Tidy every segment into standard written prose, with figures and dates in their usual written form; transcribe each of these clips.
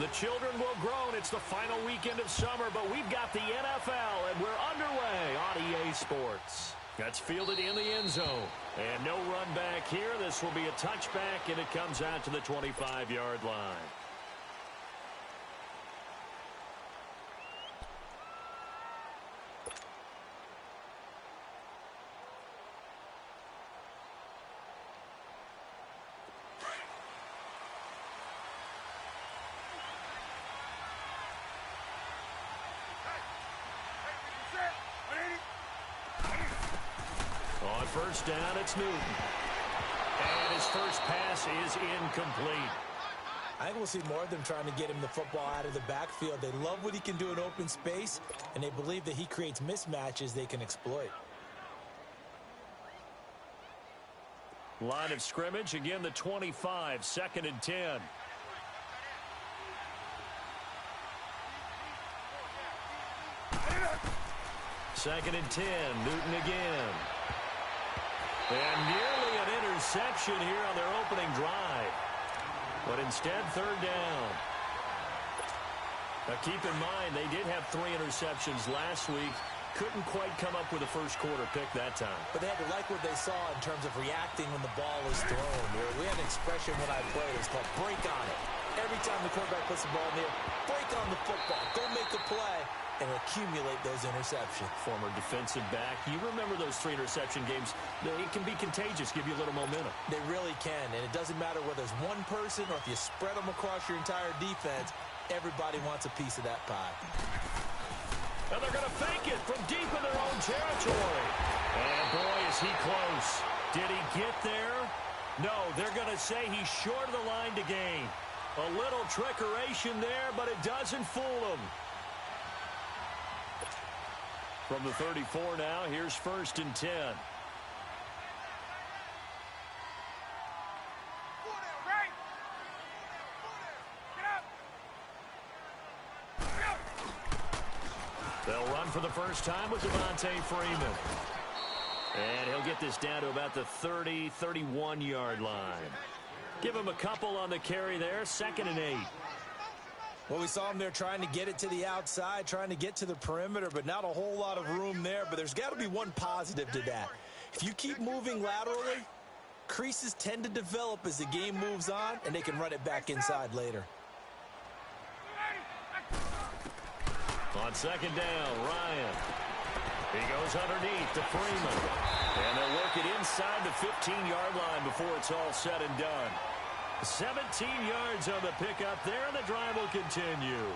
The children will groan. It's the final weekend of summer, but we've got the NFL, and we're underway on EA Sports. That's fielded in the end zone. And no run back here. This will be a touchback, and it comes out to the 25-yard line. On first down, it's Newton. And his first pass is incomplete. I think we'll see more of them trying to get him the football out of the backfield. They love what he can do in open space, and they believe that he creates mismatches they can exploit. Line of scrimmage, again the 25, 2nd and 10. Second and 10, Newton again. And nearly an interception here on their opening drive. But instead, third down. Now keep in mind, they did have 3 interceptions last week. Couldn't quite come up with a first quarter pick that time. But they had to like what they saw in terms of reacting when the ball was thrown. We had an expression when I played. It was called break on it. Every time the quarterback puts the ball in the air, break on the football. Go make a play and accumulate those interceptions. Former defensive back. You remember those 3 interception games. It can be contagious, give you a little momentum. They really can, and it doesn't matter whether it's one person or if you spread them across your entire defense. Everybody wants a piece of that pie. And they're going to fake it from deep in their own territory. And boy, is he close. Did he get there? No, they're going to say he's short of the line to gain. A little trickeration there, but it doesn't fool him. From the 34 now, here's 1st and 10. They'll run for the first time with Devontae Freeman. And he'll get this down to about the 30, 31-yard line. Give him a couple on the carry there, 2nd and 8. Well, we saw him there trying to get it to the outside, trying to get to the perimeter, but not a whole lot of room there. But there's got to be one positive to that. If you keep moving laterally, creases tend to develop as the game moves on, and they can run it back inside later. On 2nd down, Ryan. He goes underneath to Freeman. And they'll work it inside the 15-yard line before it's all said and done. 17 yards on the pickup there, and the drive will continue.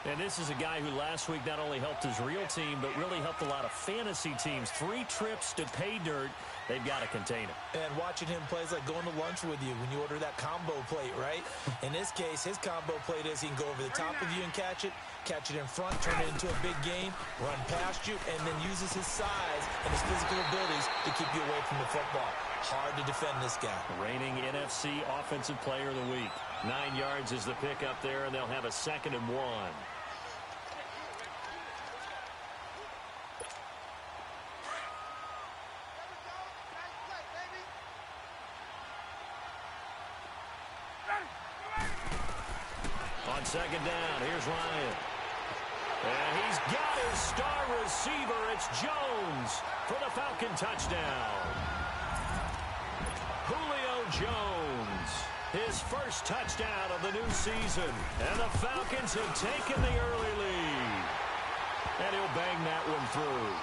And this is a guy who last week not only helped his real team, but really helped a lot of fantasy teams. 3 trips to pay dirt. They've got to contain him. And watching him play is like going to lunch with you when you order that combo plate, right? In this case, his combo plate is he can go over the top of you and catch it in front, turn it into a big gain, run past you, and then uses his size and his physical abilities to keep you away from the football. Hard to defend this guy. Reigning NFC Offensive Player of the Week. 9 yards is the pickup there, and they'll have a 2nd and 1. On 2nd down, here's Ryan. And he's got his star receiver. It's Jones for the Falcon touchdown. Julio Jones, his first touchdown of the new season. And the Falcons have taken the early lead. And he'll bang that one through.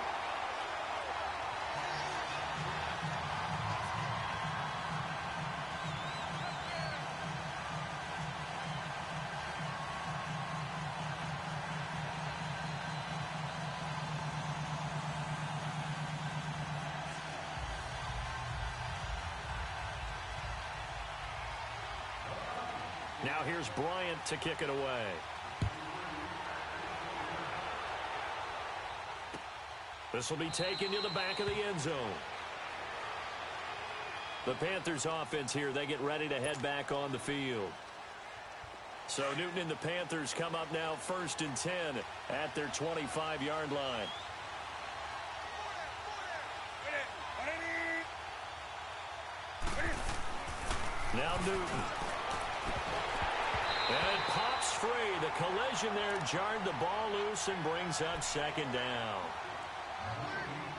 Now here's Bryant to kick it away. This will be taken to the back of the end zone. The Panthers offense here, they get ready to head back on the field. So Newton and the Panthers come up now 1st and 10 at their 25-yard line. Now Newton. And it pops free. The collision there jarred the ball loose and brings up second down.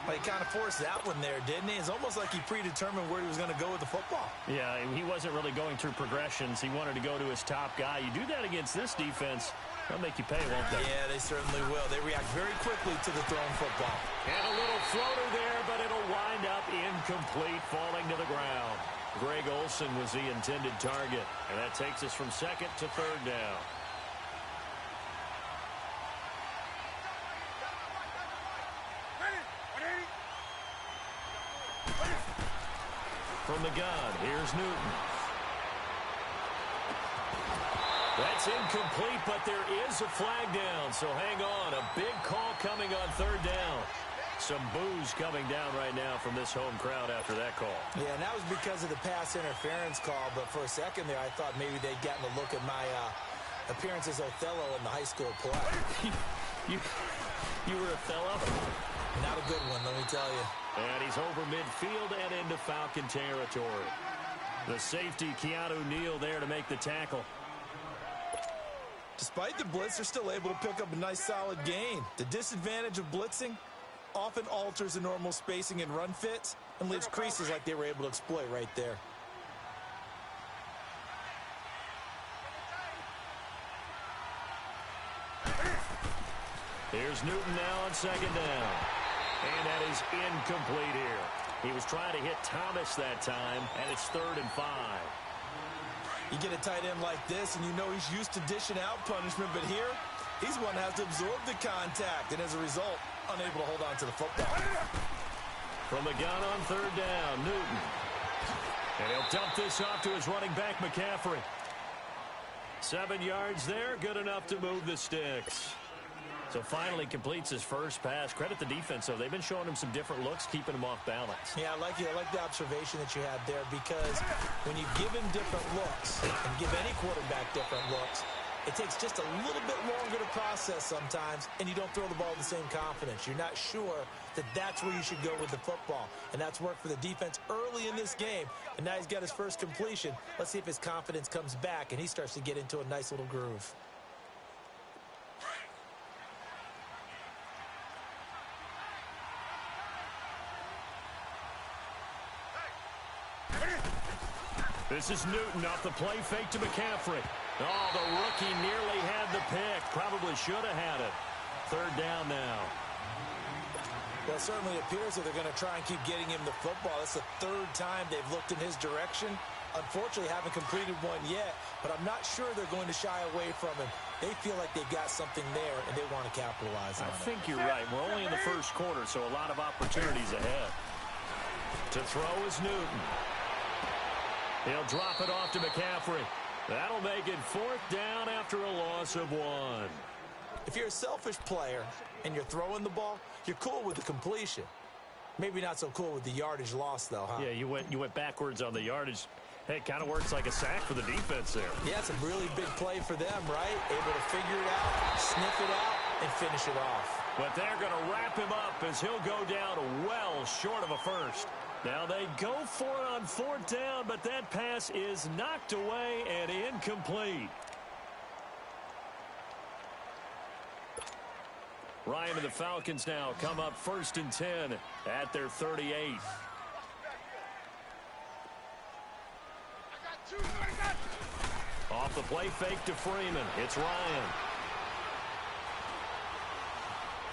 Well, he kind of forced that one there, didn't he? It's almost like he predetermined where he was going to go with the football. Yeah, he wasn't really going through progressions. He wanted to go to his top guy. You do that against this defense, they'll make you pay, won't they? Yeah, they certainly will. They react very quickly to the thrown football. And a little floater there, but it'll wind up incomplete, falling to the ground. Greg Olsen was the intended target, and that takes us from second to third down. From the gun, here's Newton. That's incomplete, but there is a flag down, so hang on. A big call coming on third down. Some boos coming down right now from this home crowd after that call. Yeah, and that was because of the pass interference call, but for a second there, I thought maybe they'd gotten a look at my appearance as Othello in the high school play. You were Othello? Not a good one, let me tell you. And he's over midfield and into Falcon territory. The safety, Keanu Neal, there to make the tackle. Despite the blitz, they're still able to pick up a nice, solid gain. The disadvantage of blitzing often alters the normal spacing and run fits and leaves creases like they were able to exploit right there. Here's Newton now on second down. And that is incomplete here. He was trying to hit Thomas that time, and it's 3rd and 5. You get a tight end like this, and you know he's used to dishing out punishment, but here, he's one that has to absorb the contact, and as a result, unable to hold on to the football. From the gun on third down, Newton. And he'll dump this off to his running back, McCaffrey. 7 yards there, good enough to move the sticks. So finally completes his first pass. Credit the defense, though. They've been showing him some different looks, keeping him off balance. Yeah, I like the observation that you had there, because when you give him different looks and give any quarterback different looks, it takes just a little bit longer to process sometimes, and you don't throw the ball with the same confidence. You're not sure that that's where you should go with the football, and that's worked for the defense early in this game, and now he's got his first completion. Let's see if his confidence comes back, and he starts to get into a nice little groove. This is Newton off the play fake to McCaffrey. Oh, the rookie nearly had the pick. Probably should have had it. 3rd down now. Well, it certainly appears that they're going to try and keep getting him the football. It's the 3rd time they've looked in his direction. Unfortunately, haven't completed one yet, but I'm not sure they're going to shy away from him. They feel like they've got something there, and they want to capitalize on it. I think you're right. We're only in the first quarter, so a lot of opportunities ahead. To throw is Newton. He'll drop it off to McCaffrey. That'll make it 4th down after a loss of 1. If you're a selfish player and you're throwing the ball, you're cool with the completion. Maybe not so cool with the yardage loss, though, huh? Yeah, you went backwards on the yardage. Hey, it kind of works like a sack for the defense there. Yeah, it's a really big play for them, right? Able to figure it out, sniff it out, and finish it off. But they're going to wrap him up as he'll go down well short of a first. Now they go for it on 4th down, but that pass is knocked away and incomplete. Ryan and the Falcons now come up 1st and 10 at their 38. Off the play fake to Freeman. It's Ryan.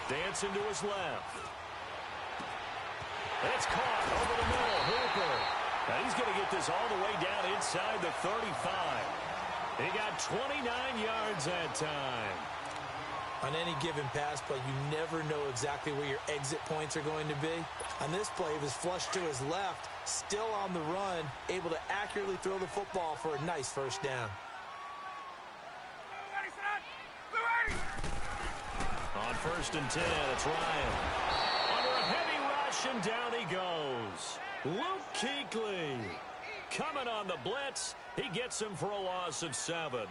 Dancing to his left. It's caught over the middle. Hooper. Now he's going to get this all the way down inside the 35. He got 29 yards that time. On any given pass play, you never know exactly where your exit points are going to be. On this play, he was flushed to his left, still on the run, able to accurately throw the football for a nice 1st down. On 1st and 10, it's Ryan. Under a heavy rush, and down he goes. Luke Kuechly coming on the blitz. He gets him for a loss of 7.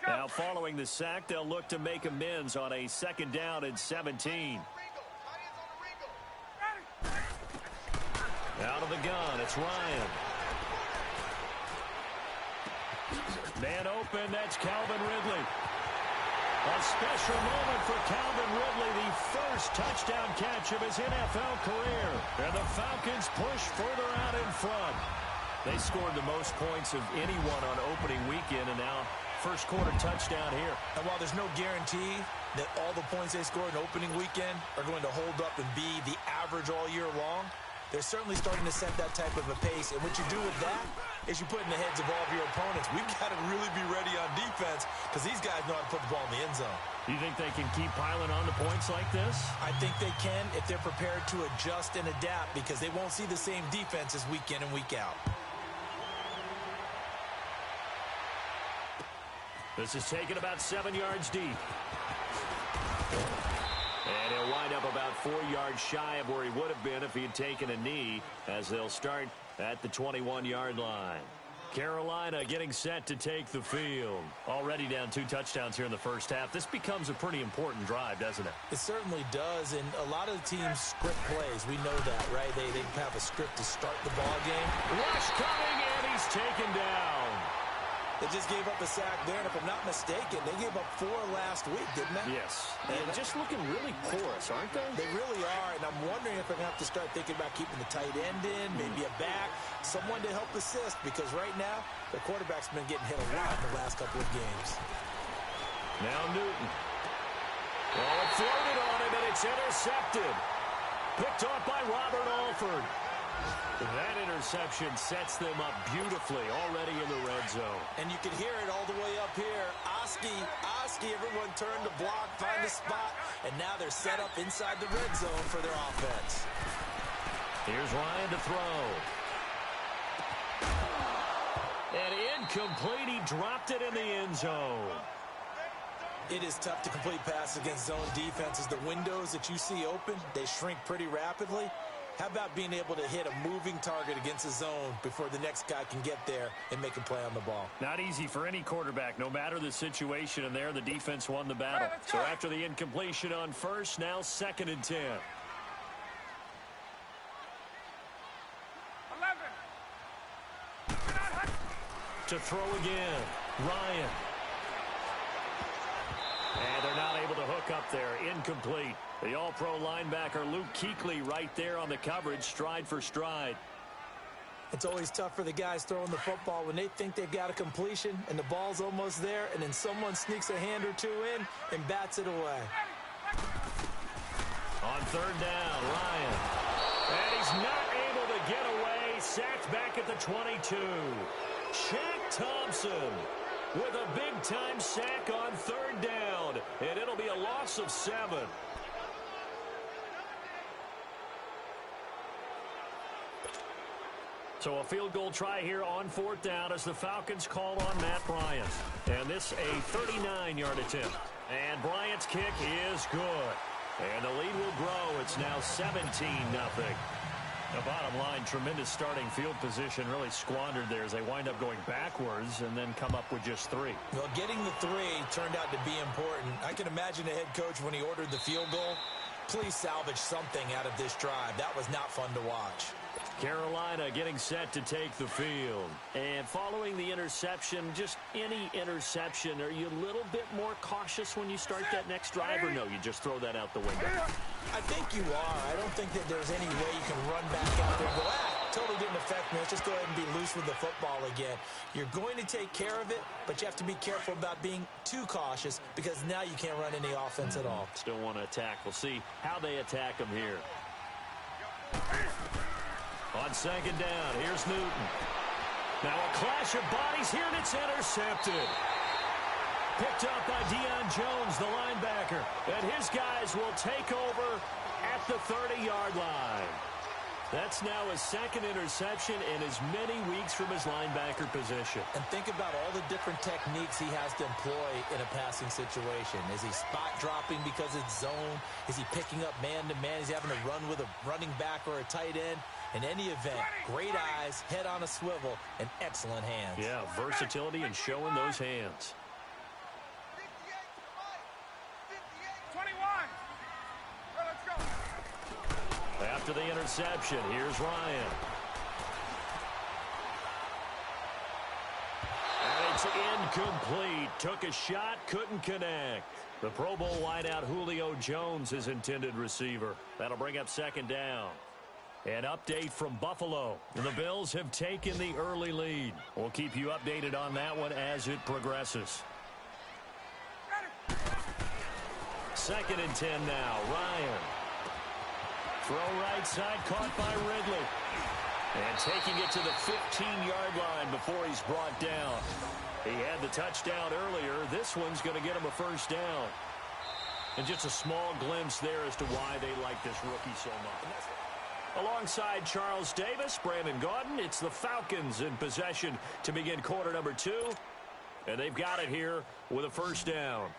Now, following the sack, they'll look to make amends on a 2nd down and 17. Out of the gun, it's Ryan. Man open, that's Calvin Ridley. A special moment for Calvin Ridley, the first touchdown catch of his NFL career. And the Falcons push further out in front. They scored the most points of anyone on opening weekend, and now first quarter touchdown here. And while there's no guarantee that all the points they scored in opening weekend are going to hold up and be the average all year long, they're certainly starting to set that type of a pace. And what you do with that is you put in the heads of all of your opponents, we've got to really be ready on defense because these guys know how to put the ball in the end zone. Do you think they can keep piling on the points like this? I think they can if they're prepared to adjust and adapt because they won't see the same defenses week in and week out. This is taken about 7 yards deep. And he'll wind up about 4 yards shy of where he would have been if he had taken a knee, as they'll start at the 21-yard line. Carolina getting set to take the field. Already down 2 touchdowns here in the first half. This becomes a pretty important drive, doesn't it? It certainly does, and a lot of the teams script plays. We know that, right? They have a script to start the ball game. Rush coming, and he's taken down. They just gave up a sack there, and if I'm not mistaken, they gave up 4 last week, didn't they? Yes. And just looking really porous, aren't they? They really are, and I'm wondering if they're going to have to start thinking about keeping the tight end in, maybe a back, someone to help assist, because right now, the quarterback's been getting hit a lot in the last couple of games. Now Newton. Well, it floated on him, and it's intercepted. Picked off by Robert Alford. That interception sets them up beautifully already in the red zone. And you can hear it all the way up here. Oski, everyone turned to block, find a spot, and now they're set up inside the red zone for their offense. Here's Ryan to throw. And incomplete, he dropped it in the end zone. It is tough to complete passes against zone defenses. The windows that you see open, they shrink pretty rapidly. How about being able to hit a moving target against a zone before the next guy can get there and make a play on the ball? Not easy for any quarterback, no matter the situation, and there the defense won the battle. So after the incompletion on first, now 2nd and 10. 11. To throw again, Ryan. And they're not able to hook up there. Incomplete. The all-pro linebacker Luke Kuechly right there on the coverage, stride for stride. It's always tough for the guys throwing the football when they think they've got a completion and the ball's almost there, and then someone sneaks a hand or 2 in and bats it away. On 3rd down, Ryan. And he's not able to get away. Sacked back at the 22. Shaq Thompson with a big-time sack on 3rd down, and it'll be a loss of 7. So a field goal try here on 4th down as the Falcons call on Matt Bryant. And this a 39-yard attempt. And Bryant's kick is good. And the lead will grow. It's now 17-0. The bottom line, tremendous starting field position, really squandered there as they wind up going backwards and then come up with just 3. Well, getting the 3 turned out to be important. I can imagine the head coach when he ordered the field goal. Please salvage something out of this drive. That was not fun to watch. Carolina getting set to take the field. And following the interception, just any interception, are you a little bit more cautious when you start that next drive, or no, you just throw that out the window? I think you are. I don't think that there's any way you can run back out there and go, totally didn't affect me. Let's just go ahead and be loose with the football again. You're going to take care of it, but you have to be careful about being too cautious because now you can't run any offense at all. Still want to attack. We'll see how they attack them here. On 2nd down, here's Newton. Now a clash of bodies here, and it's intercepted. Picked up by Deion Jones, the linebacker. And his guys will take over at the 30-yard line. That's now his 2nd interception in as many weeks from his linebacker position. And think about all the different techniques he has to employ in a passing situation. Is he spot dropping because it's zone? Is he picking up man-to-man? Is he having to run with a running back or a tight end? In any event, great eyes, head on a swivel, and excellent hands. Yeah, versatility and showing those hands. 21. Let's go. After the interception, here's Ryan. is incomplete. Took a shot, couldn't connect. The Pro Bowl wideout Julio Jones is intended receiver. That'll bring up second down. An update from Buffalo. The Bills have taken the early lead. We'll keep you updated on that one as it progresses. Second and 10 now. Ryan. Throw right side, caught by Ridley. And taking it to the 15-yard line before he's brought down. He had the touchdown earlier. This one's going to get him a first down. And just a small glimpse there as to why they like this rookie so much. Alongside Charles Davis, Brandon Gaudin, it's the Falcons in possession to begin quarter number 2. And they've got it here with a first down.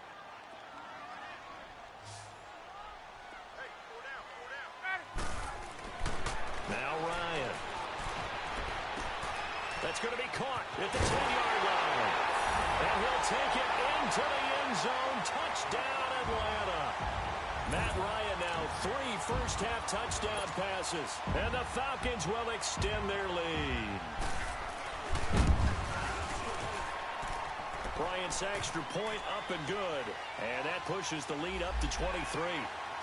Now Ryan. That's going to be caught at the 10-yard line. And he'll take it into the end zone. Touchdown, Atlanta. Matt Ryan now 3 first-half touchdown passes. And the Falcons will extend their lead. Bryant's extra point up and good. And that pushes the lead up to 23.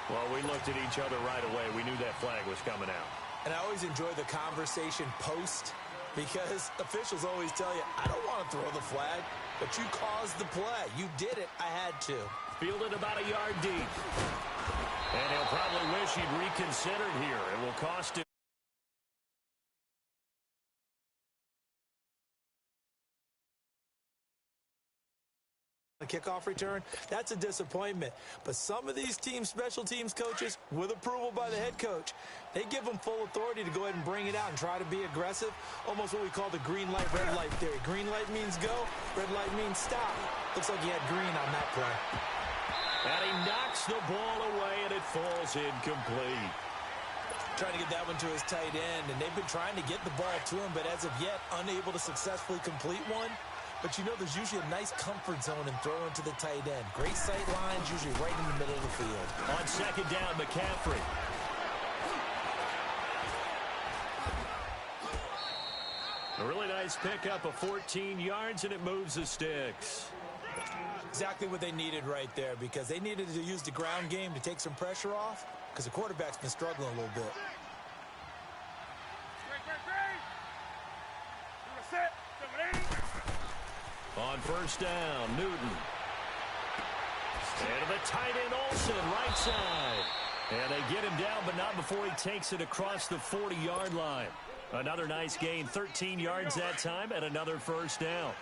Well, we looked at each other right away. We knew that flag was coming out. And I always enjoy the conversation post, because officials always tell you, I don't want to throw the flag, but you caused the play. You did it. I had to. Fielded about a yard deep. And he'll probably wish he'd reconsidered here. It will cost him. A kickoff return, that's a disappointment. But some of these special teams coaches, with approval by the head coach, they give them full authority to go ahead and bring it out and try to be aggressive. Almost what we call the green light, red light theory. Green light means go, red light means stop. Looks like he had green on that play. And he knocks the ball away, and it falls incomplete. Trying to get that one to his tight end, and they've been trying to get the ball to him, but as of yet, unable to successfully complete one. But you know there's usually a nice comfort zone in throwing to the tight end. Great sight lines, usually right in the middle of the field. On second down, McCaffrey. A really nice pickup of 14 yards, and it moves the sticks. Exactly what they needed right there, because they needed to use the ground game to take some pressure off, because the quarterback's been struggling a little bit. On first down, Newton. And the tight end Olsen, right side. And they get him down, but not before he takes it across the 40-yard line. Another nice gain, 13 yards that time, and another first down.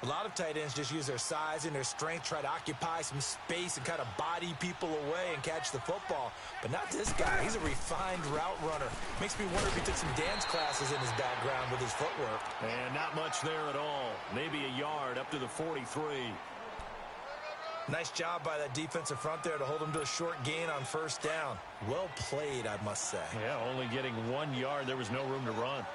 A lot of tight ends just use their size and their strength, try to occupy some space and kind of body people away and catch the football. But not this guy. He's a refined route runner. Makes me wonder if he took some dance classes in his background with his footwork. And not much there at all. Maybe a yard up to the 43. Nice job by that defensive front there to hold him to a short gain on first down. Well played, I must say. Yeah, only getting 1 yard. There was no room to run.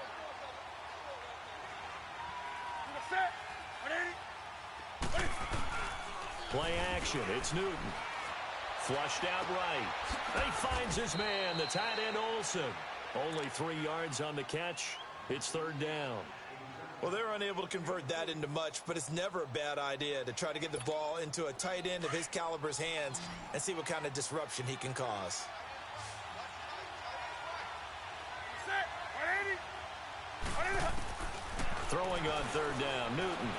Play action. It's Newton. Flushed out right. He finds his man, the tight end Olsen. Only 3 yards on the catch. It's third down. Well, they're unable to convert that into much, but it's never a bad idea to try to get the ball into a tight end of his caliber's hands and see what kind of disruption he can cause. Throwing on third down, Newton.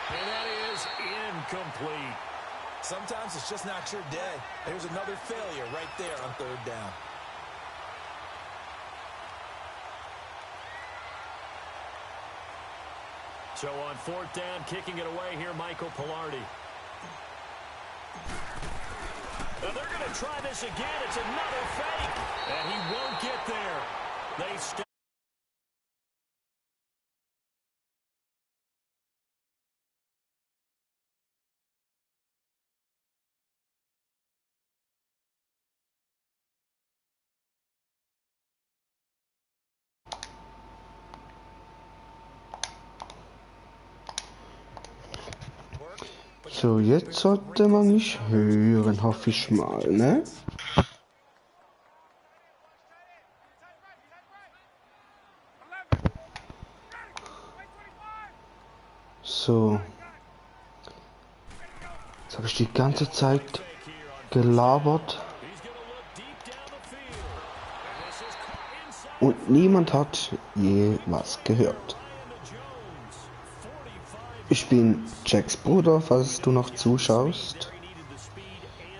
And that is incomplete. Sometimes it's just not your day. There's another failure right there on third down. So on fourth down, kicking it away here, Michael Pilardi. Now they're going to try this again. It's another fake. And he won't get there. They stay. So, jetzt sollte man mich hören, hoffe ich mal, ne? So. Jetzt habe ich die ganze Zeit gelabert. Und niemand hat je was gehört. Ich bin Jacks Bruder, falls du noch zuschaust.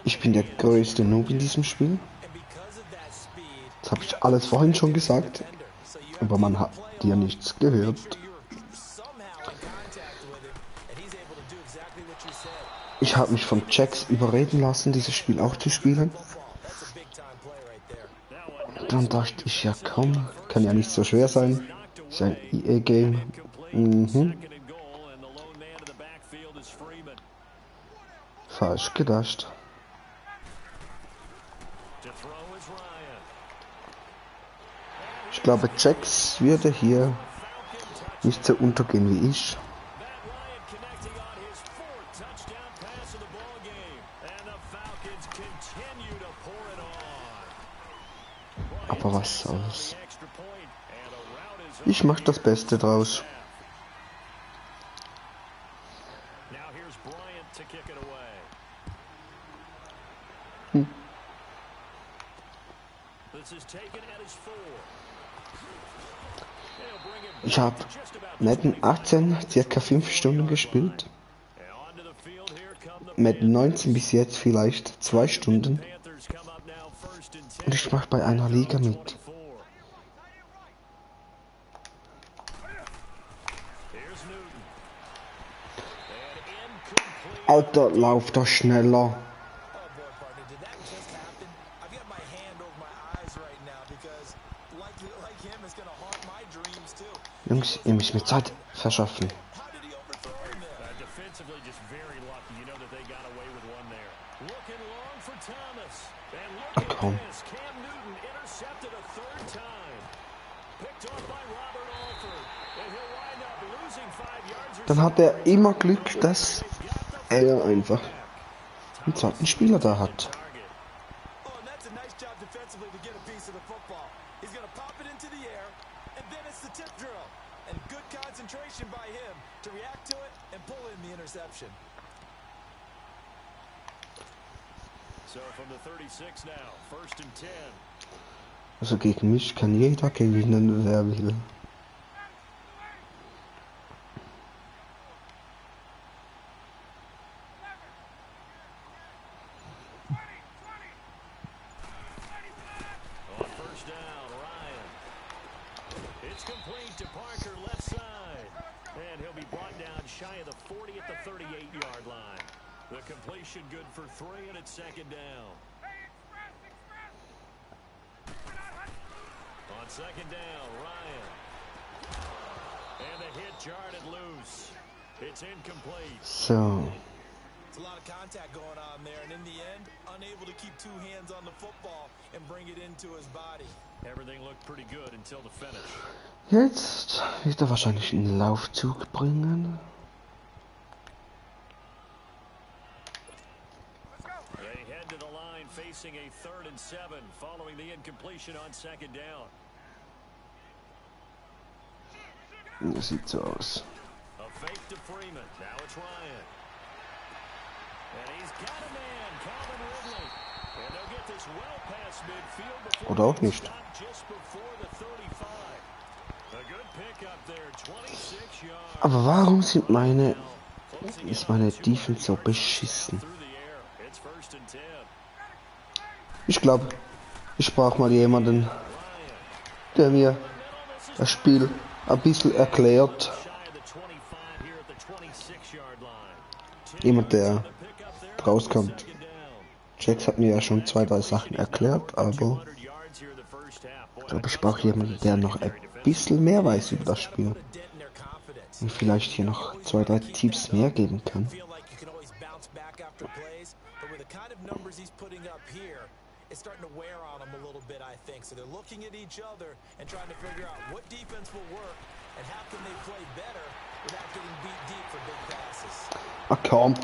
Ich bin der größte Noob in diesem Spiel. Das habe ich alles vorhin schon gesagt, aber man hat dir nichts gehört. Ich habe mich von Jacks überreden lassen, dieses Spiel auch zu spielen. Dann dachte ich, ja komm, kann ja nicht so schwer sein. Ist ein EA-Game. Falsch gedacht. Ich glaube, Jacks würde hier nicht so untergehen wie ich. Aber was soll's. Ich mach das Beste draus. Ich habe Madden 18 circa 5 Stunden gespielt. Madden 19 bis jetzt vielleicht 2 Stunden. Und ich mache bei einer Liga mit. Alter, lauf doch schneller. Jungs, ihr müsst mir Zeit verschaffen. Ach komm. Dann hat er immer Glück, dass er einfach einen zweiten Spieler da hat. Also gegen mich kann jeder gewinnen, wer will. The completion good for 3 and it's second down. On second down, Ryan. And the hit jarred it loose. It's incomplete. So. It's a lot of contact going on there, and in the end, unable to keep two hands on the football and bring it into his body. Everything looked pretty good until the finish. Jetzt wird er wahrscheinlich einen Laufzug bringen. Facing a 3rd and 7 following the incompletion on second down. Das sieht so aus. A fake to Freeman. Now it's Ryan. And he's got a man, Calvin Ridley. And they'll get this well past midfield before Oder auch nicht. just before the 35. A good pickup there, 26 yards. Aber warum ist meine Defense so beschissen? It's 1st and 10. Ich glaube, ich brauche mal jemanden, der mir das Spiel ein bisschen erklärt. Jemand, der rauskommt. Jax hat mir ja schon 2, 3 Sachen erklärt, aber ich glaube, ich brauche jemanden, der noch ein bisschen mehr weiß über das Spiel. Und vielleicht hier noch 2, 3 Tipps mehr geben kann. It's starting to wear on them a little bit, I think. So they're looking at each other and trying to figure out what defense will work and how can they play better without getting beat deep for big passes. Ach komm.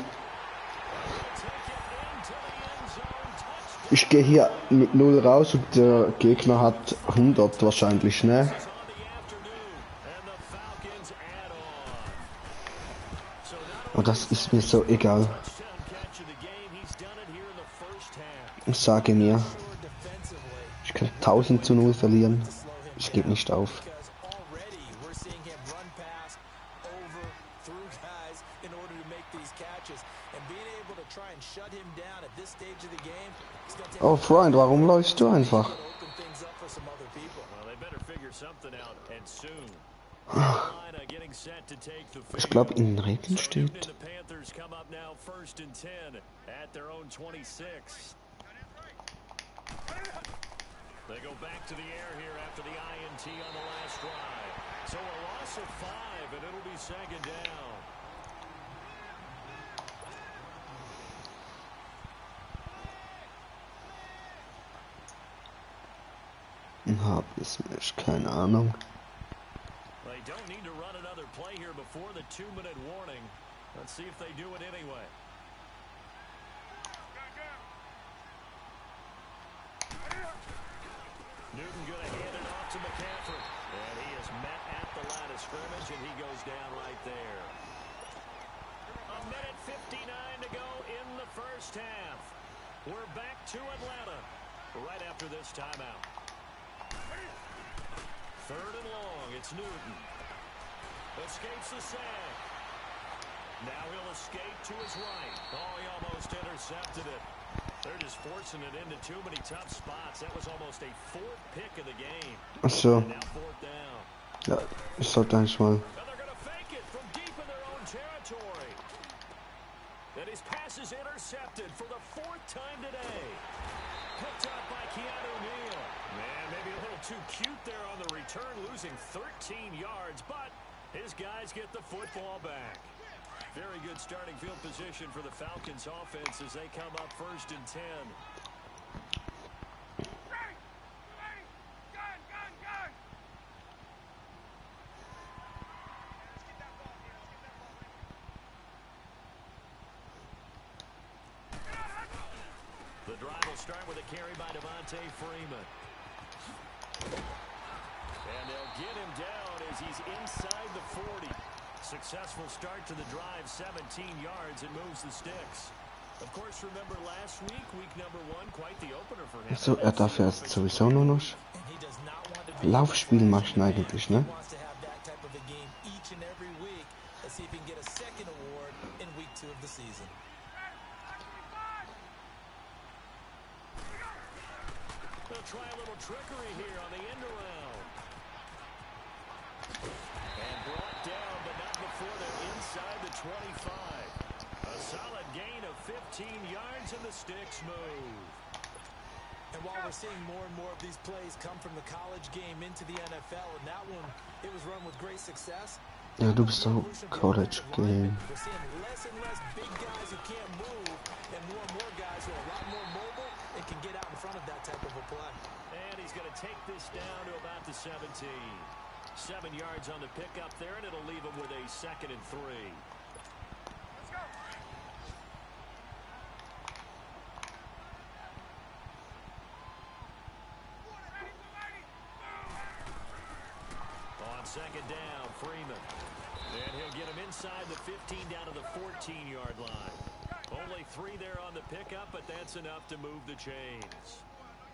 Ich gehe hier mit 0 raus und der Gegner hat 100 wahrscheinlich, ne? Aber das ist mir so egal. Ich sage mir, ich kann 1000-0 verlieren. Ich gebe nicht auf. Oh Freund, warum läufst du einfach? Ich glaube, in den Regeln steht. They go back to the air here after the INT on the last drive. So a loss of 5, and it'll be second down. Hab es nicht, keine Ahnung. They don't need to run another play here before the 2-minute warning. Let's see if they do it anyway. Newton going to hand it off to McCaffrey. And he is met at the line of scrimmage, and he goes down right there. A minute 59 to go in the first half. We're back to Atlanta right after this timeout. 3rd and long, it's Newton. Escapes the sack. Now he'll escape to his right. Oh, he almost intercepted it. They're just forcing it into too many tough spots. That was almost a 4th pick of the game. Ach so. And now 4th down. Ja, ich sollte eigentlich mal. And they're going to fake it from deep in their own territory. And his pass is intercepted for the 4th time today. Picked up by Keanu Neal. Man, maybe a little too cute there on the return, losing 13 yards, but his guys get the football back. Very good starting field position for the Falcons offense as they come up 1st and 10. The drive will start with a carry by Devontae Freeman. And they'll get him down as he's inside the 40. Successful start to the drive, 17 yards, and moves the sticks. Of course, remember last week, week number 1, quite the opener for him. So, darf jetzt sowieso nur noch Laufspiel machen eigentlich, ne? They'll try a little trickery here on the end around. And brought down, but not before they're inside the 25. A solid gain of 15 yards, and the sticks move. And while we're seeing more and more of these plays come from the college game into the NFL, and that one, it was run with great success. Ja, du bist auch College Game. We're seeing less and less big guys who can't move, and more guys who are a lot more mobile and can get out in front of that type of a play. And he's going to take this down to about the 17. 7 yards on the pickup there, and it'll leave him with a 2nd and 3. Let's go. On 2nd down, Freeman. And he'll get him inside the 15 down to the 14-yard line. Only 3 there on the pickup, but that's enough to move the chains.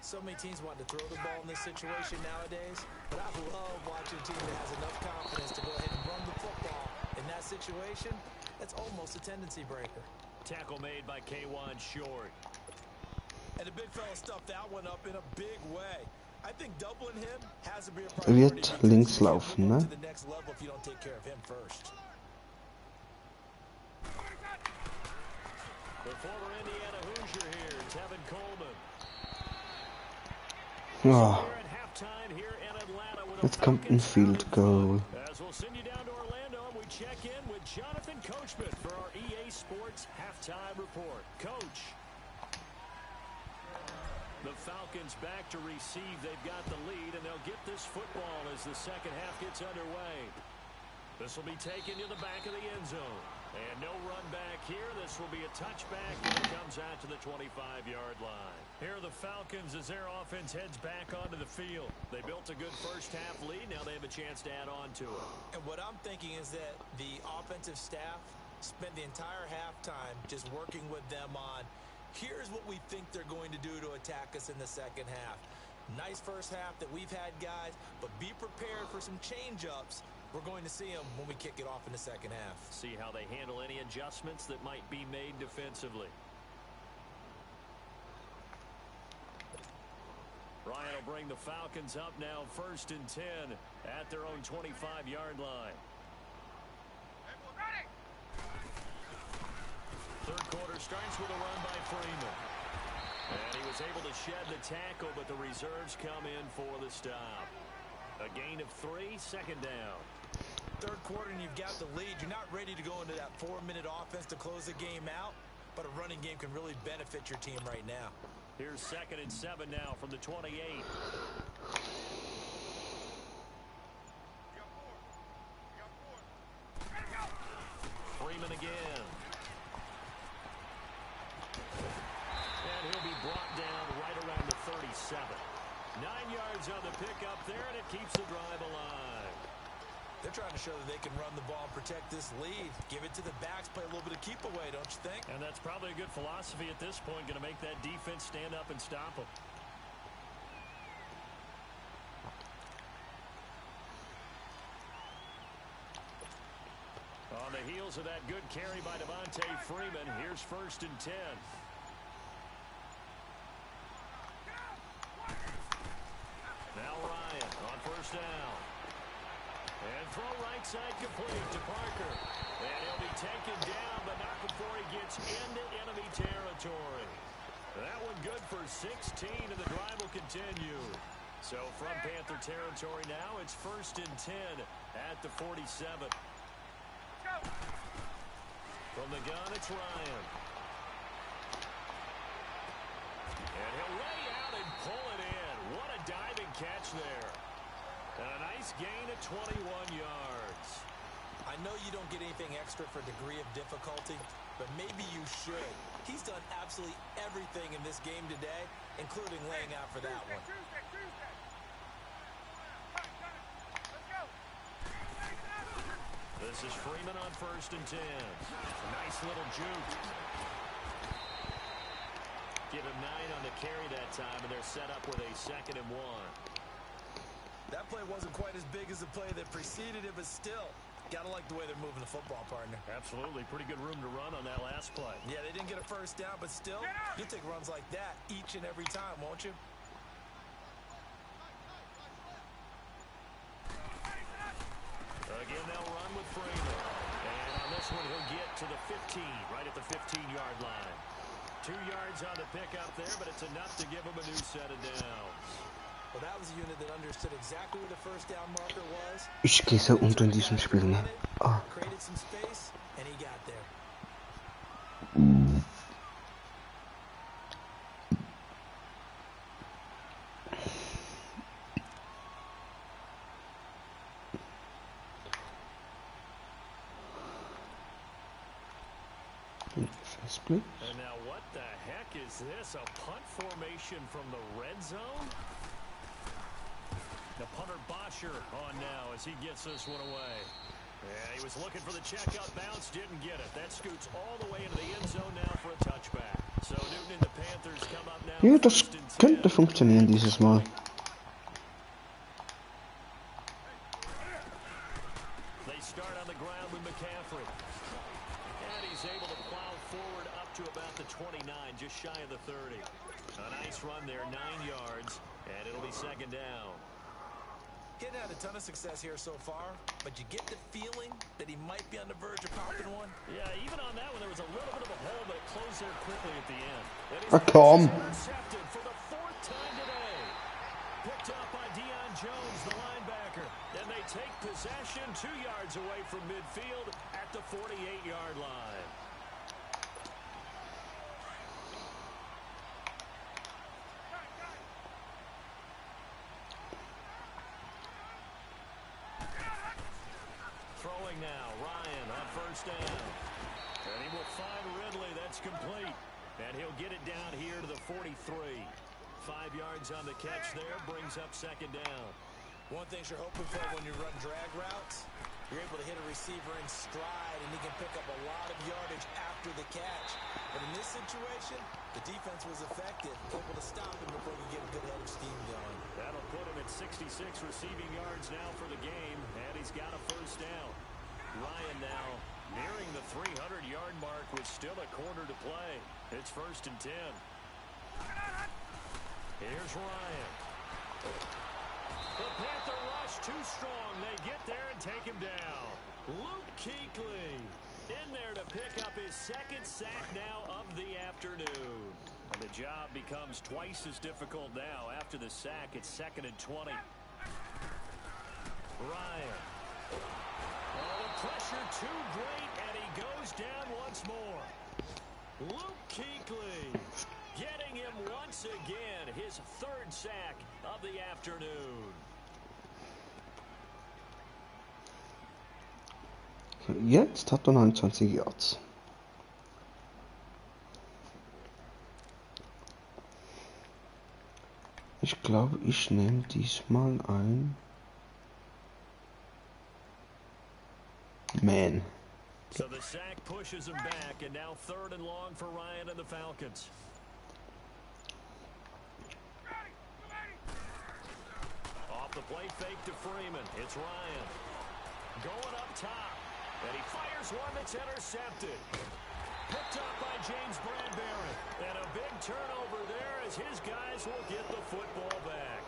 So many teams want to throw the ball in this situation nowadays, but I love watching a team that has enough confidence to go ahead and run the football. In that situation, that's almost a tendency breaker. Tackle made by K1 Short. And the big fella stuffed that one up in a big way. I think doubling him has to be a priority. Wird links laufen, ne? To the next level if you don't take care of him first. The former Indiana Hoosier here, Tevin Coleman. Oh, jetzt kommt ein Field Goal. As we'll send you down to Orlando, and we check in with Jonathan Coachman for our EA Sports halftime report. Coach. The Falcons back to receive. They've got the lead, and they'll get this football as the second half gets underway. This will be taken to the back of the end zone. And no run back here. This will be a touchback, and it comes out to the 25-yard line. Here are the Falcons as their offense heads back onto the field. They built a good first-half lead. Now they have a chance to add on to it. And what I'm thinking is that the offensive staff spent the entire halftime just working with them on, here's what we think they're going to do to attack us in the second half. Nice first half that we've had, guys, but be prepared for some change-ups. We're going to see them when we kick it off in the second half. See how they handle any adjustments that might be made defensively. Ryan will bring the Falcons up now, 1st and 10 at their own 25-yard line. Third quarter starts with a run by Freeman. And he was able to shed the tackle, but the reserves come in for the stop. A gain of 3, 2nd down. Third quarter and you've got the lead. You're not ready to go into that 4-minute offense to close the game out, but a running game can really benefit your team right now. Here's 2nd and 7 now from the 28. Freeman again. And he'll be brought down right around the 37. 9 yards on the pickup there, and it keeps the drive alive. They're trying to show that they can run the ball and protect this lead. Give it to the backs, play a little bit of keep away, don't you think? And that's probably a good philosophy at this point, going to make that defense stand up and stop them. On the heels of that good carry by Devontae Freeman, here's 1st and 10. Now Ryan on 1st down. And throw right side complete to Parker. And he'll be taken down, but not before he gets into enemy territory. That one good for 16, and the drive will continue. So from Panther territory now, it's 1st and 10 at the 47. From the gun, it's Ryan. And he'll lay out and pull it in. What a diving catch there. And a nice gain of 21 yards. I know you don't get anything extra for degree of difficulty, but maybe you should. He's done absolutely everything in this game today, including laying out for that one. This is Freeman on 1st and 10. Nice little juke. Give him 9 on the carry that time, and they're set up with a 2nd and 1. That play wasn't quite as big as the play that preceded it, but still, gotta like the way they're moving the football, partner. Absolutely. Pretty good room to run on that last play. Yeah, they didn't get a 1st down, but still, you'll take runs like that each and every time, won't you? Again, they'll run with Freeman. And on this one, he'll get to the 15, right at the 15-yard line. 2 yards on the pickup there, but it's enough to give him a new set of downs. Well, that was a unit that understood exactly where the 1st down marker was. Ich gehe so unter in diesem Spiel, ne? Ah. Created some space, and he got there. And now what the heck is this? A punt formation from the red zone? The punter Bosher on now as he gets this one away. Yeah, he was looking for the checkout bounce, didn't get it. That scoots all the way into the end zone now for a touchback. So Newton and the Panthers come up now. Ja, das könnte funktionieren dieses Mal. They start on the ground with McCaffrey. And he's able to plow forward up to about the 29, just shy of the 30. A nice run there, 9 yards, and it'll be 2nd down. Getting had a ton of success here so far, but you get the feeling that he might be on the verge of popping one. Yeah, even on that one, there was a little bit of a hole, but it closed there quickly at the end. Intercepted for the 4th time today. Picked up by Deion Jones, the linebacker. Then they take possession 2 yards away from midfield at the 48-yard line. Throwing now, Ryan on 1st down. And he will find Ridley. That's complete. And he'll get it down here to the 43. 5 yards on the catch there, brings up 2nd down. One thing you're hoping for when you run drag routes, You're able to hit a receiver in stride, and he can pick up a lot of yardage after the catch. But in this situation, the defense was effective, able to stop him before he could get a good head of steam going. That'll put him at 66 receiving yards now for the game, and he's got a first down. Ryan now nearing the 300-yard mark with still a quarter to play. It's 1st and 10. Here's Ryan. The Panther rush too strong. They get there and take him down. Luke Kuechly in there to pick up his 2nd sack now of the afternoon. And the job becomes twice as difficult now. After the sack, it's 2nd and 20. Ryan. Oh, the pressure too great, and he goes down once more. Luke Kuechly getting him once again, his 3rd sack of the afternoon. Jetzt hat er 29 Yards. Ich glaube, ich nehme diesmal ein Man. So the sack pushes him back, and now 3rd and long for Ryan and the Falcons. Off the play fake to Freeman. It's Ryan. Going up top. And he fires one that's intercepted. Picked up by James Bradbury. And a big turnover there as his guys will get the football back.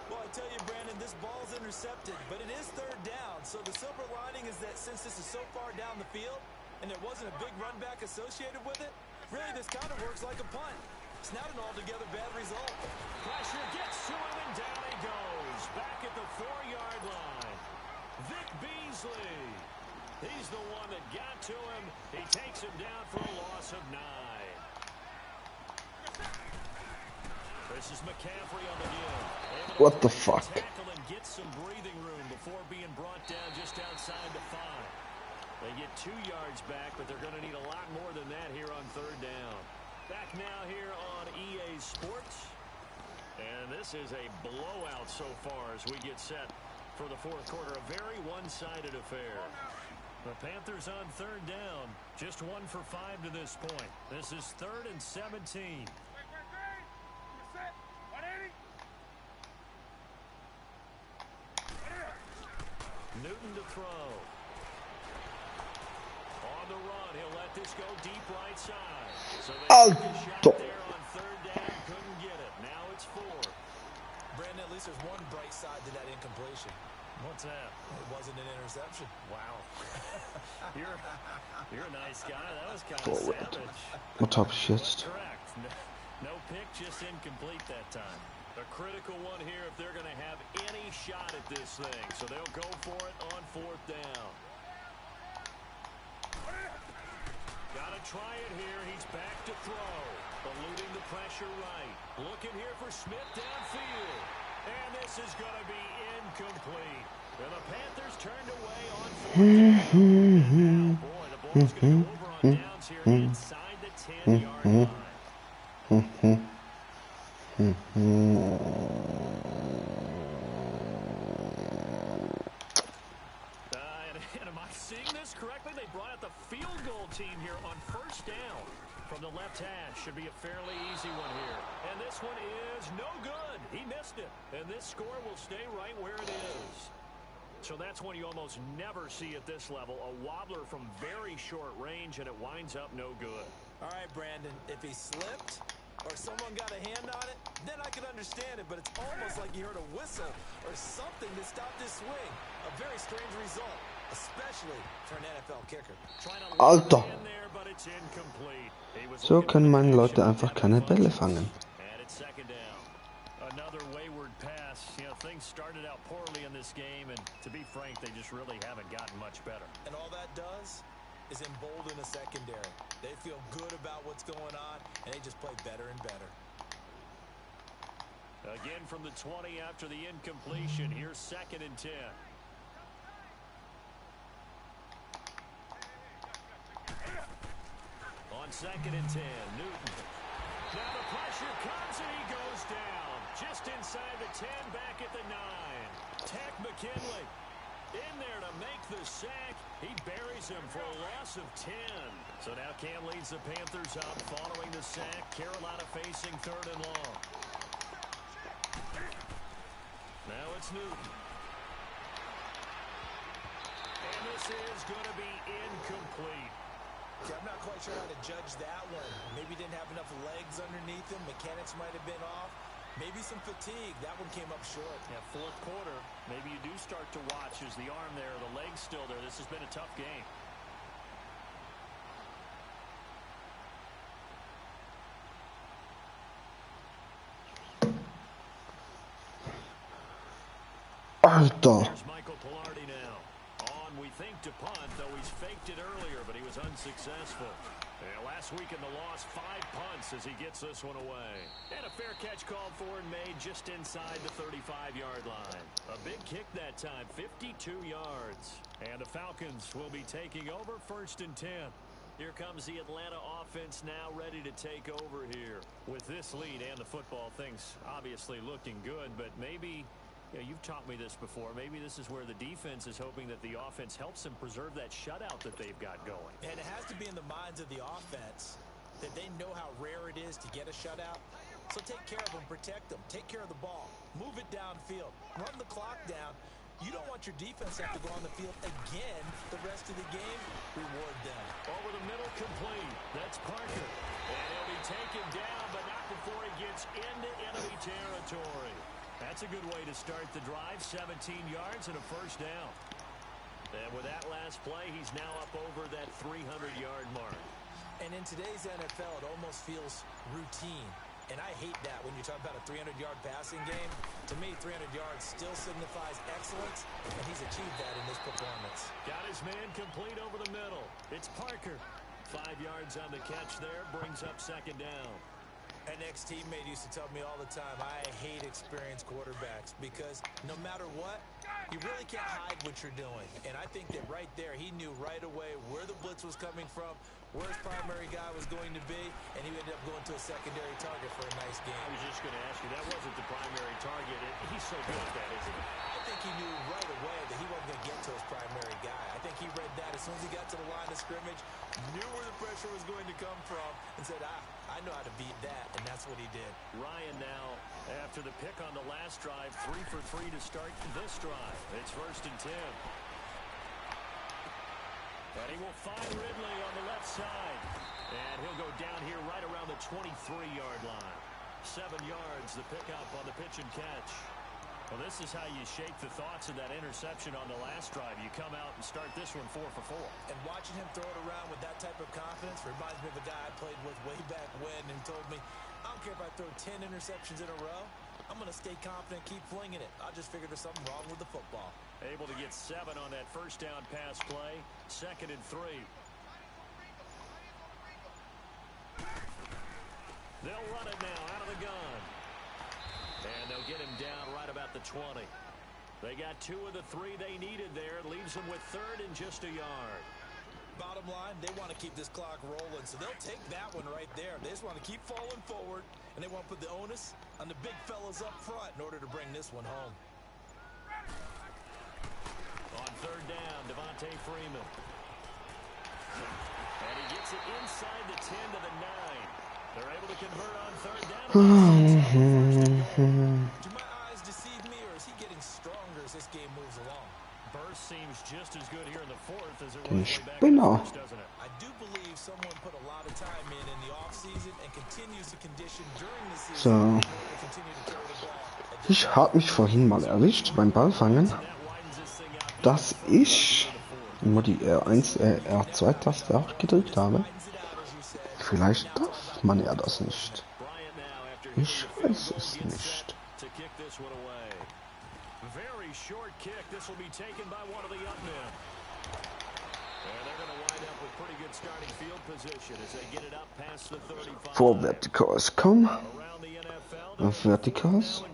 Well, I tell you, Brandon, this ball's intercepted, but it is 3rd down. So the silver lining is that since this is so far down the field and there wasn't a big run back associated with it, really this kind of works like a punt. It's not an altogether bad result. Pressure gets to him, and down he goes. Back at the 4-yard line. Vic Beasley. He's the one that got to him. He takes him down for a loss of 9. This is McCaffrey on the give. What the fuck? Tackle and get some breathing room before being brought down just outside the 5. They get 2 yards back, but they're going to need a lot more than that here on 3rd down. Back now here on EA Sports. And this is a blowout so far as we get set for the 4th quarter. A very one-sided affair. The Panthers on 3rd down. Just 1 for 5 to this point. This is 3rd and 17. Newton to throw. On the run, he'll let this go deep right side. So they took a shot there on 3rd down, couldn't get it. Now it's 4. Brandon, at least there's one bright side to that incompletion. What's that? It wasn't an interception. Wow. You're a nice guy. That was kind of savage. What habe ich jetzt? Correct. No pick, just incomplete that time. A critical one here if they're going to have any shot at this thing. So they'll go for it on 4th down. Got to try it here. He's back to throw. Eluding the pressure right. Looking here for Smith downfield. And this is going to be incomplete. And the Panthers turned away on 4th down. Boy, the ball's going to go over on downs here inside the 10-yard line. And am I seeing this correctly? They brought out the field goal team here on 1st down. From the left hash, should be a fairly easy one here. And this one is no good. He missed it. And this score will stay right where it is. So that's one you almost never see at this level. A wobbler from very short range, and it winds up no good. All right, Brandon, if he slipped or someone got a hand on it, then I could understand it. But it's almost like he heard a whistle or something to stop this swing. A very strange result, especially for an NFL kicker. Alter! So können meine Leute einfach keine Bälle fangen. Another wayward pass. You know, things started out poorly in this game, and to be frank, they just really haven't gotten much better. And all that does is embolden a secondary. They feel good about what's going on, and they just play better and better. Again from the 20 after the incompletion. Here's 2nd and 10. On 2nd and 10, Newton. Now the pressure comes and he goes down. Just inside the 10, back at the 9. Tech McKinley. In there to make the sack. He buries him for a loss of 10. So now Cam leads the Panthers up following the sack. Carolina facing 3rd and long. Now it's Newton. And this is going to be incomplete. Yeah, I'm not quite sure how to judge that one. Maybe didn't have enough legs underneath him. Mechanics might have been off. Maybe some fatigue. That one came up short. Yeah, 4th quarter. Maybe you do start to watch as the arm there, the leg's still there. This has been a tough game. Alter. Here's Michael Pilardi now. On, we think, to punt, though he's faked it earlier, but he was unsuccessful. Yeah, last week in the loss, 5 punts as he gets this one away. And a fair catch called for and made just inside the 35-yard line. A big kick that time, 52 yards. And the Falcons will be taking over 1st and 10. Here comes the Atlanta offense now ready to take over here. With this lead and the football, things obviously looking good, but maybe... Yeah, you've taught me this before. Maybe this is where the defense is hoping that the offense helps them preserve that shutout that they've got going. And it has to be in the minds of the offense that they know how rare it is to get a shutout. So take care of them, protect them, take care of the ball, move it downfield, run the clock down. You don't want your defense to have to go on the field again the rest of the game. Reward them. Over the middle, complete. That's Parker. And he'll be taken down, but not before he gets into enemy territory. That's a good way to start the drive. 17 yards and a 1st down. And with that last play, he's now up over that 300-yard mark. And in today's NFL, it almost feels routine. And I hate that when you talk about a 300-yard passing game. To me, 300 yards still signifies excellence, and he's achieved that in this performance. Got his man complete over the middle. It's Parker. 5 yards on the catch there, brings up 2nd down. An ex-teammate used to tell me all the time, I hate experienced quarterbacks because no matter what, you really can't hide what you're doing. And I think that right there, he knew right away where the blitz was coming from, where his primary guy was going to be, and he ended up going to a secondary target for a nice game. I was just going to ask you, that wasn't the primary target. He's so good at that, isn't he? I think he knew right away that he wasn't going to get to his primary guy. I think he read that as soon as he got to the line of scrimmage, knew where the pressure was going to come from, and said, I know how to beat that, and that's what he did. Ryan now, after the pick on the last drive, 3 for 3 to start this drive. It's 1st and 10. And he will find Ridley on the left side. And he'll go down here right around the 23-yard line. 7 yards, the pickup on the pitch and catch. Well, this is how you shake the thoughts of that interception on the last drive. You come out and start this one 4 for 4. And watching him throw it around with that type of confidence reminds me of a guy I played with way back when and told me, I don't care if I throw 10 interceptions in a row. I'm going to stay confident, keep flinging it. I just figured there's something wrong with the football. Able to get 7 on that 1st down pass play. 2nd and 3. They'll run it now out of the gun. And they'll get him down right about the 20. They got 2 of the 3 they needed there. Leaves them with 3rd and just a yard. Bottom line, they want to keep this clock rolling, so they'll take that one right there. They just want to keep falling forward, and they want to put the onus on the big fellas up front in order to bring this one home. On 3rd down, Devontae Freeman. And he gets it inside the 10 to the 9. They're able to convert on 3rd down. Do my eyes deceive me, or is he getting stronger as this game moves along? Burst seems just as good here in the 4th as it was way back bin in the auch. 1st, doesn't it? I do believe someone put a lot of time in the offseason and continues to condition during the season. So. To continue to carry the ball. Ich habe mich vorhin mal erwischt beim Ballfangen, dass ich nur die R2-Taste auch gedrückt habe. Vielleicht darf man ja das nicht. Ich weiß es nicht. Vor Verticals, komm. Auf Verticals.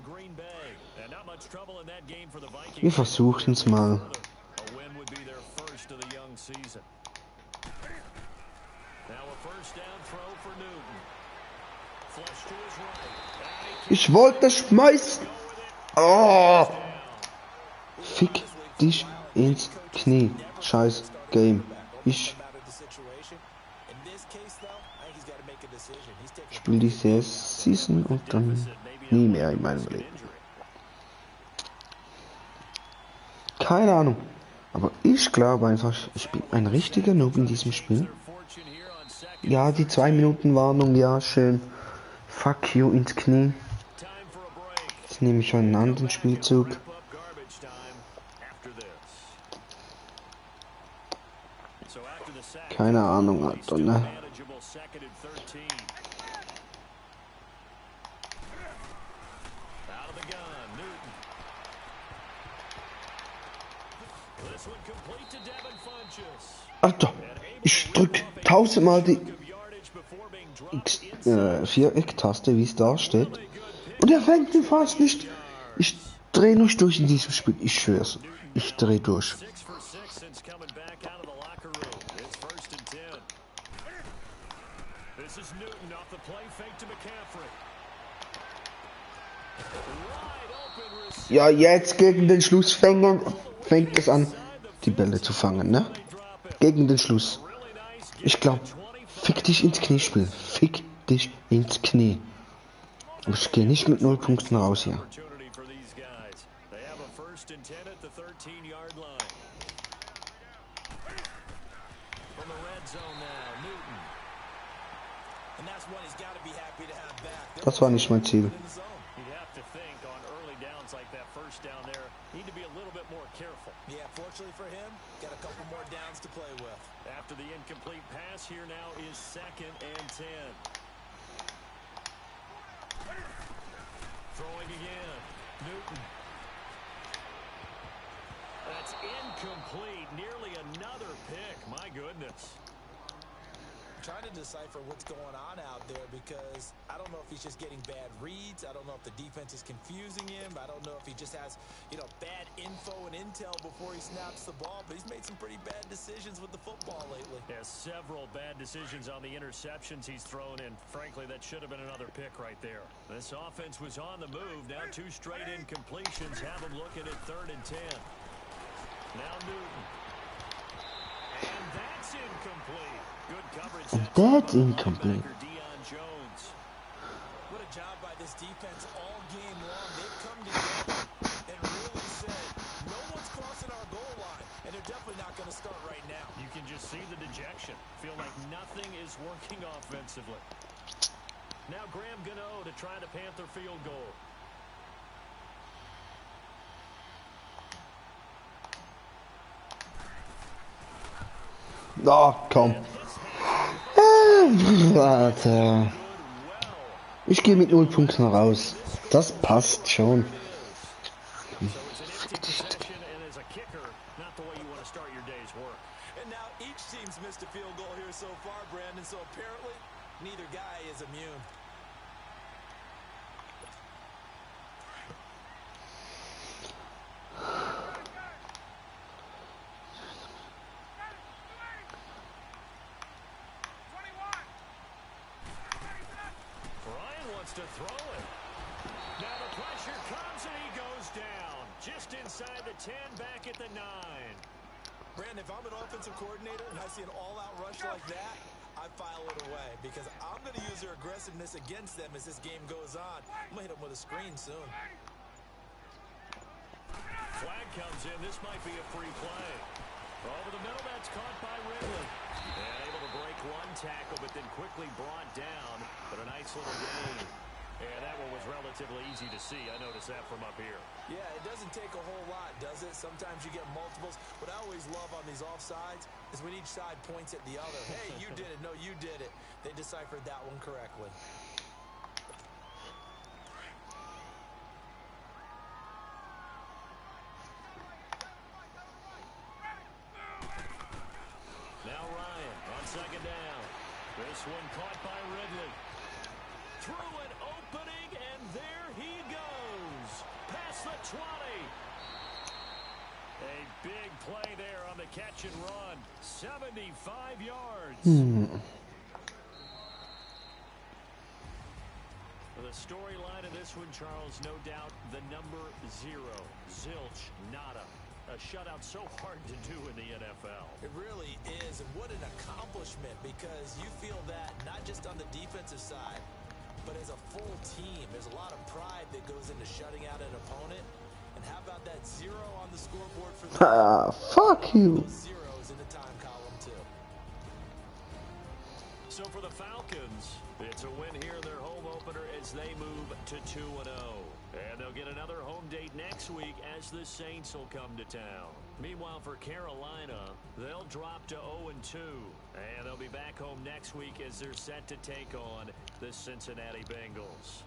Wir versuchen es mal. Ich wollte schmeißen. Oh. Fick dich ins Knie. Scheiß Game. Ich spiele diese Season und dann nie mehr in meinem Leben. Keine Ahnung. Aber ich glaube einfach, ich bin ein richtiger Noob in diesem Spiel. Ja, die 2 Minuten Warnung, ja, schön. Fuck you ins Knie. Jetzt nehme ich einen anderen Spielzug. Keine Ahnung, Alter, ne? Alter, ich drück 1000-mal die Viereck-Taste, wie es da steht. Und er fängt ihn fast nicht. Ich drehe nicht durch in diesem Spiel. Ich schwör's. Ich drehe durch. Ja, jetzt gegen den Schluss fängt es an, die Bälle zu fangen, ne? Gegen den Schluss. Ich glaube, fick dich ins Knie spielen. Fick dich ins Knie. Aber ich gehe nicht mit 0 Punkten raus hier. Das war nicht mein Ziel. Yeah, fortunately for him, got a couple more downs to play with. After the incomplete pass, here now is 2nd and 10. Throwing again. Newton. That's incomplete. Nearly another pick. My goodness. Trying to decipher what's going on out there because I don't know if he's just getting bad reads. I don't know if the defense is confusing him. I don't know if he just has, bad info and intel before he snaps the ball. But he's made some pretty bad decisions with the football lately. Yeah, several bad decisions on the interceptions he's thrown, and frankly, that should have been another pick right there. This offense was on the move. Now 2 straight incompletions have him looking at 3rd and 10. Now Newton. And that's incomplete. Good coverage. And that's incomplete. What a job by this defense all game long. They've come together and really said, no one's crossing our goal line, and they're definitely not going to start right now. You can just see the dejection. Feel like nothing is working offensively. Now Graham Gano to try the Panther field goal. Oh, komm. Warte. Ich gehe mit 0 Punkten raus. Das passt schon. To throw it. Now the pressure comes and he goes down. Just inside the 10, back at the 9. Brandon, if I'm an offensive coordinator and I see an all-out rush like that, I file it away because I'm going to use their aggressiveness against them as this game goes on. I'm going to hit them with a screen soon. Flag comes in. This might be a free play. Over the middle, that's caught by Ridley. And able to break 1 tackle, but then quickly brought down. But a nice little gain. And that one was relatively easy to see. I noticed that from up here. Yeah, it doesn't take a whole lot, does it? Sometimes you get multiples. What I always love on these offsides is when each side points at the other. Hey, you did it. No, you did it. They deciphered that one correctly. Now Ryan on 2nd down. This one caught by Ridley. Through an opening, and there he goes. Past the 20. A big play there on the catch and run. 75 yards. The storyline of this one, Charles, no doubt the number 0. Zilch, nada. A shutout so hard to do in the NFL. It really is, and what an accomplishment, because you feel that not just on the defensive side, but as a full team. There's a lot of pride that goes into shutting out an opponent. And how about that 0 on the scoreboard for them? Fuck you. Those zeros in the time column too. So for the Falcons, it's a win here in their home opener as they move to 2-0. And they'll get another home date next week as the Saints will come to town. Meanwhile, for Carolina, they'll drop to 0-2. And they'll be back home next week as they're set to take on the Cincinnati Bengals.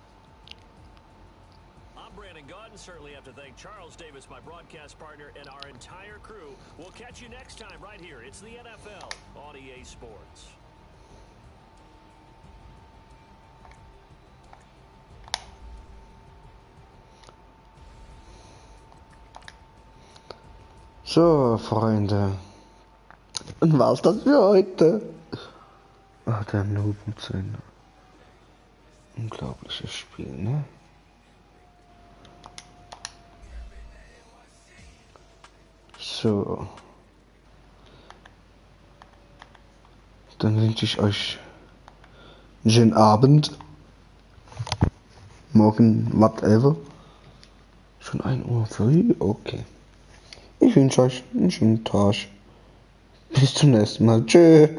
I'm Brandon Gaudin. Certainly have to thank Charles Davis, my broadcast partner, and our entire crew. We'll catch you next time right here. It's the NFL on EA Sports. So, Freunde. Und war's das für heute? Ach, der Noob zu Ende. Unglaubliches Spiel, ne? So. Dann wünsche ich euch einen schönen Abend. Morgen, whatever. Schon 1 Uhr früh? Okay. Ich wünsche euch einen schönen Tag. Bis zum nächsten Mal. Tschö.